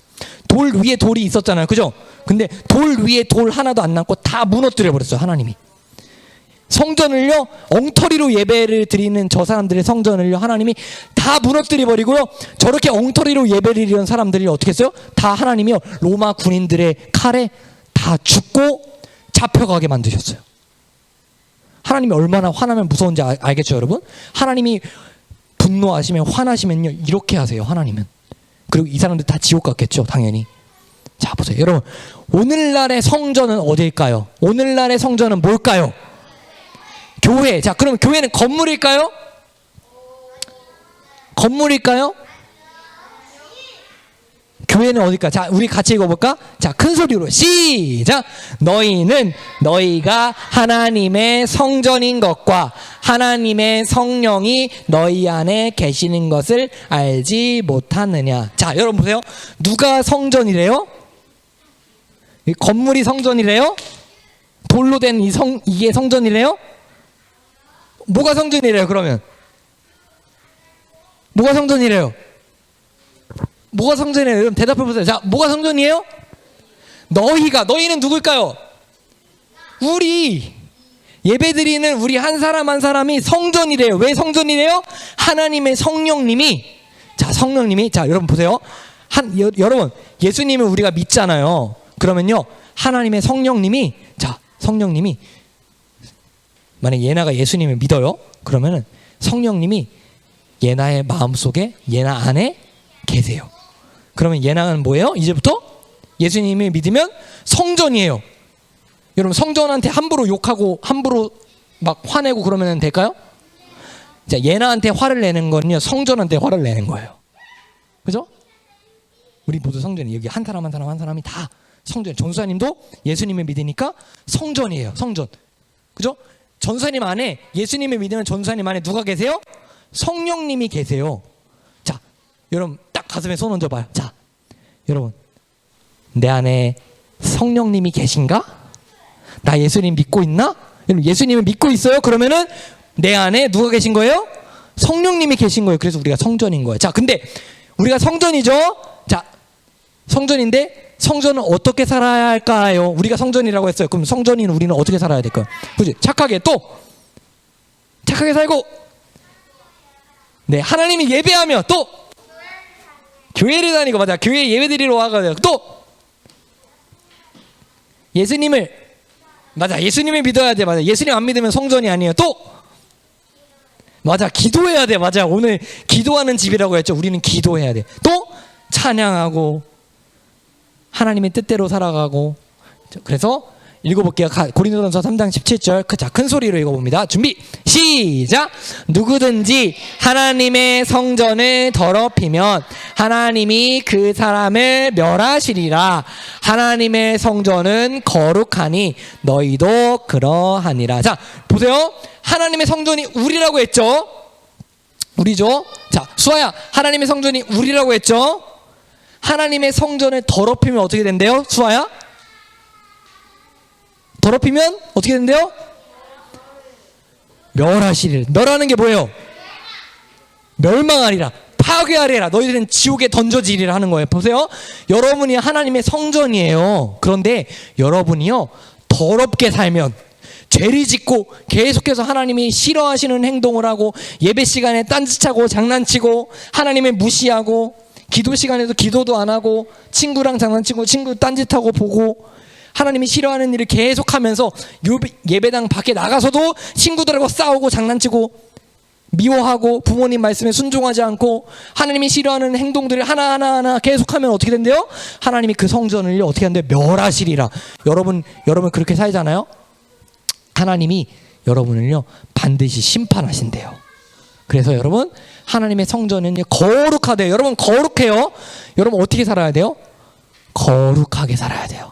돌 위에 돌이 있었잖아요. 그죠? 근데 돌 위에 돌 하나도 안 남고 다 무너뜨려 버렸어요. 하나님이. 성전을요 엉터리로 예배를 드리는 저 사람들의 성전을요 하나님이 다 무너뜨려 버리고요 저렇게 엉터리로 예배를 드리는 사람들이 어떻게 했어요? 다 하나님이요 로마 군인들의 칼에 다 죽고 잡혀가게 만드셨어요. 하나님이 얼마나 화나면 무서운지 알겠죠 여러분? 하나님이 분노하시면 화나시면요 이렇게 하세요. 하나님은. 그리고 이 사람들 다 지옥 갔겠죠 당연히. 자 보세요 여러분 오늘날의 성전은 어디일까요? 오늘날의 성전은 뭘까요? 교회. 자 그럼 교회는 건물일까요? 건물일까요? 교회는 어딜까? 자 우리 같이 읽어볼까? 자 큰 소리로 시작. 너희는 너희가 하나님의 성전인 것과 하나님의 성령이 너희 안에 계시는 것을 알지 못하느냐. 자 여러분 보세요. 누가 성전이래요? 이 건물이 성전이래요? 돌로 된 이게 성전이래요? 뭐가 성전이래요 그러면? 뭐가 성전이래요? 뭐가 성전이에요? 여러분 대답해 보세요. 자, 뭐가 성전이에요? 너희는 누굴까요? 우리 예배드리는 우리 한 사람 한 사람이 성전이래요. 왜 성전이래요? 하나님의 성령님이 자 여러분 보세요. 여러분 예수님을 우리가 믿잖아요. 그러면요 하나님의 성령님이 만약 예나가 예수님을 믿어요. 그러면은 성령님이 예나의 마음속에 예나 안에 계세요. 그러면 예나는 뭐예요? 이제부터 예수님을 믿으면 성전이에요. 여러분 성전한테 함부로 욕하고 함부로 막 화내고 그러면 될까요? 자, 예나한테 화를 내는 거는요 성전한테 화를 내는 거예요. 그죠? 우리 모두 성전이 여기 한 사람 한 사람이 다 성전. 전사님도 예수님을 믿으니까 성전이에요. 성전. 그죠? 전사님 안에 예수님을 믿으면 전사님 안에 누가 계세요? 성령님이 계세요. 자, 여러분 딱 가슴에 손 얹어봐요. 자, 여러분 내 안에 성령님이 계신가? 나 예수님 믿고 있나? 여러분 예수님을 믿고 있어요? 그러면은 내 안에 누가 계신 거예요? 성령님이 계신 거예요. 그래서 우리가 성전인 거예요. 자, 근데 우리가 성전이죠. 자, 성전인데 성전은 어떻게 살아야 할까요? 우리가 성전이라고 했어요. 그럼 성전인 우리는 어떻게 살아야 될까요? 그지? 착하게 살고, 네 하나님이 예배하며 또 교회를 다니고 맞아 교회 예배드리러 와가지고 또 예수님을 믿어야 돼. 맞아 예수님 안 믿으면 성전이 아니에요. 또 맞아 기도해야 돼. 맞아 오늘 기도하는 집이라고 했죠. 우리는 기도해야 돼. 또 찬양하고 하나님의 뜻대로 살아가고. 그래서 읽어볼게요. 고린도전서 3장 17절 자, 큰 소리로 읽어봅니다. 준비 시작. 누구든지 하나님의 성전을 더럽히면 하나님이 그 사람을 멸하시리라. 하나님의 성전은 거룩하니 너희도 그러하니라. 자 보세요. 하나님의 성전이 우리라고 했죠. 우리죠. 자 수아야 하나님의 성전이 우리라고 했죠. 하나님의 성전을 더럽히면 어떻게 된대요? 수아야? 더럽히면 어떻게 된대요? 멸하시리라. 멸하는 게 뭐예요? 멸망하리라. 파괴하리라. 너희들은 지옥에 던져지리라 하는 거예요. 보세요. 여러분이 하나님의 성전이에요. 그런데 여러분이요 더럽게 살면 죄를 짓고 계속해서 하나님이 싫어하시는 행동을 하고 예배 시간에 딴짓하고 장난치고 하나님을 무시하고 기도 시간에도 기도도 안 하고 친구랑 장난치고 친구 딴짓하고 보고 하나님이 싫어하는 일을 계속하면서 예배당 밖에 나가서도 친구들하고 싸우고 장난치고 미워하고 부모님 말씀에 순종하지 않고 하나님이 싫어하는 행동들을 하나하나 계속하면 어떻게 된대요? 하나님이 그 성전을 어떻게 한대요? 멸하시리라. 여러분 그렇게 살잖아요. 하나님이 여러분을요 반드시 심판하신대요. 그래서 여러분 하나님의 성전은 거룩하대요. 여러분 거룩해요. 여러분 어떻게 살아야 돼요? 거룩하게 살아야 돼요.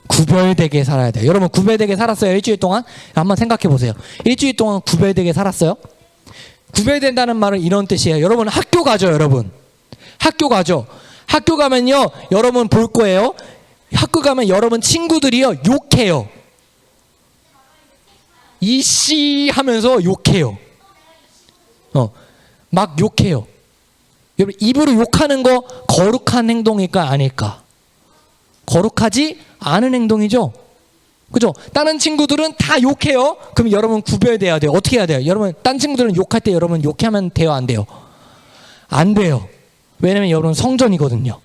구별되게 살아야 돼요. 여러분 구별되게 살았어요? 일주일 동안? 한번 생각해 보세요. 일주일 동안 구별되게 살았어요? 구별된다는 말은 이런 뜻이에요. 여러분 학교 가죠, 여러분. 학교 가죠. 학교 가면요, 여러분 볼 거예요. 학교 가면 여러분 친구들이요, 욕해요. 이씨 하면서 욕해요. 막 욕해요. 여러분 입으로 욕하는 거 거룩한 행동일까 아닐까? 거룩하지 않은 행동이죠. 그죠? 다른 친구들은 다 욕해요. 그럼 여러분 구별돼야 돼요. 어떻게 해야 돼요? 여러분 딴 친구들은 욕할 때 여러분 욕하면 돼요, 안 돼요? 안 돼요. 왜냐면 여러분 성전이거든요.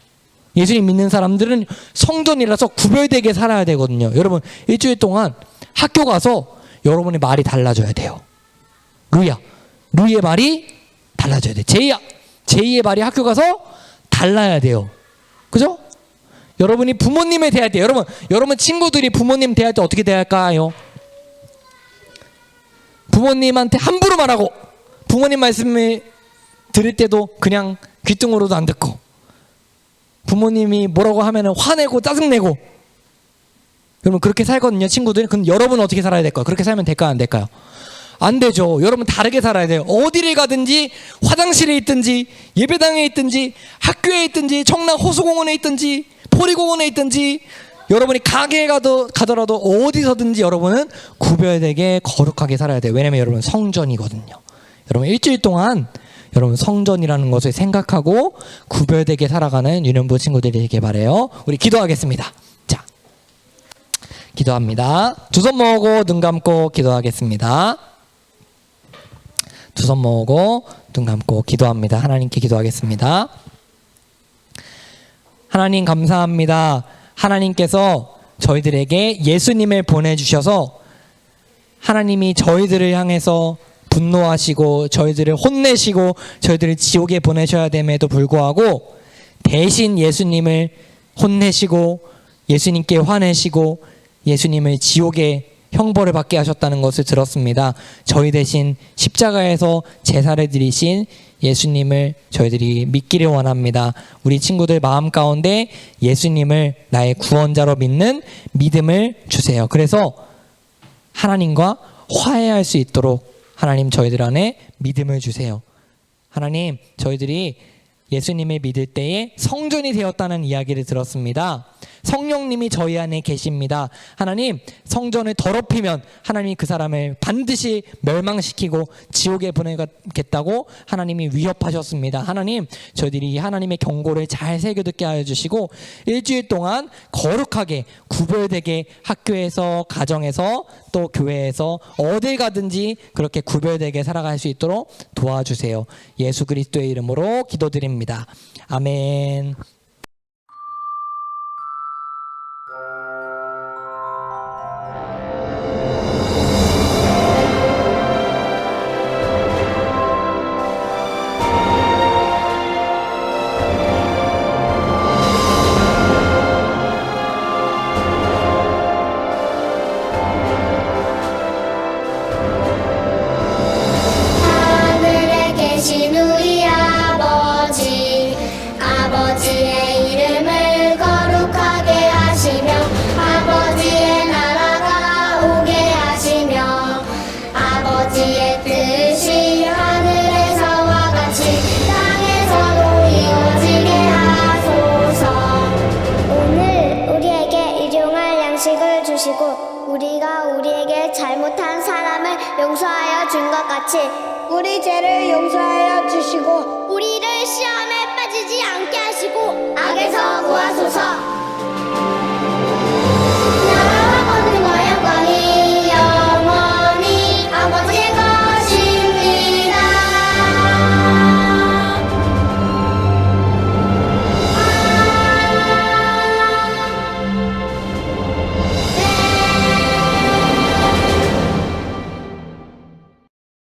예수님 믿는 사람들은 성전이라서 구별되게 살아야 되거든요. 여러분 일주일 동안 학교 가서 여러분의 말이 달라져야 돼요. 루이의 말이 달라져야 돼. 제이의 말이 학교 가서 달라야 돼요. 그죠? 여러분이 부모님에 대할 때, 여러분 친구들이 부모님 대할 때 어떻게 대할까요? 부모님한테 함부로 말하고, 부모님 말씀을 들을 때도 그냥 귀등으로도 안 듣고, 부모님이 뭐라고 하면 화내고 짜증내고, 여러분 그렇게 살거든요, 친구들이. 그럼 여러분은 어떻게 살아야 될까요? 그렇게 살면 될까요, 안 될까요? 안 되죠. 여러분 다르게 살아야 돼요. 어디를 가든지, 화장실에 있든지, 예배당에 있든지, 학교에 있든지, 청라 호수공원에 있든지, 포리공원에 있든지, 여러분이 가게에 가더라도 어디서든지 여러분은 구별되게 거룩하게 살아야 돼요. 왜냐면 여러분 성전이거든요. 여러분 일주일 동안 여러분 성전이라는 것을 생각하고 구별되게 살아가는 유년부 친구들이 되길 바라요. 우리 기도하겠습니다. 자, 기도합니다. 두 손 모으고 눈 감고 기도하겠습니다. 두 손 모으고 눈 감고 기도합니다. 하나님께 기도하겠습니다. 하나님 감사합니다. 하나님께서 저희들에게 예수님을 보내주셔서 하나님이 저희들을 향해서 분노하시고 저희들을 혼내시고 저희들을 지옥에 보내셔야 됨에도 불구하고 대신 예수님을 혼내시고 예수님께 화내시고 예수님을 지옥에 형벌을 받게 하셨다는 것을 들었습니다. 저희 대신 십자가에서 제사를 드리신 예수님을 저희들이 믿기를 원합니다. 우리 친구들 마음 가운데 예수님을 나의 구원자로 믿는 믿음을 주세요. 그래서 하나님과 화해할 수 있도록 하나님 저희들 안에 믿음을 주세요. 하나님 저희들이 예수님을 믿을 때에 성전이 되었다는 이야기를 들었습니다. 성령님이 저희 안에 계십니다. 하나님 성전을 더럽히면 하나님이 그 사람을 반드시 멸망시키고 지옥에 보내겠다고 하나님이 위협하셨습니다. 하나님 저희들이 하나님의 경고를 잘 새겨듣게 하여 주시고 일주일 동안 거룩하게 구별되게 학교에서 가정에서 또 교회에서 어딜 가든지 그렇게 구별되게 살아갈 수 있도록 도와주세요. 예수 그리스도의 이름으로 기도드립니다. 아멘. 하늘에 계신 우리 아버지, 아버지의 이름을 거룩하게 하시며 아버지의 나라가 오게 하시며 아버지의 뜻이 하늘에서와 같이 땅에서도 이루어지게 하소서. 오늘 우리에게 일용할 양식을 주시고 우리가 우리에게 잘못한 사람을 용서하여 준 것 같이 우리 죄를 용서하여 주시고 우리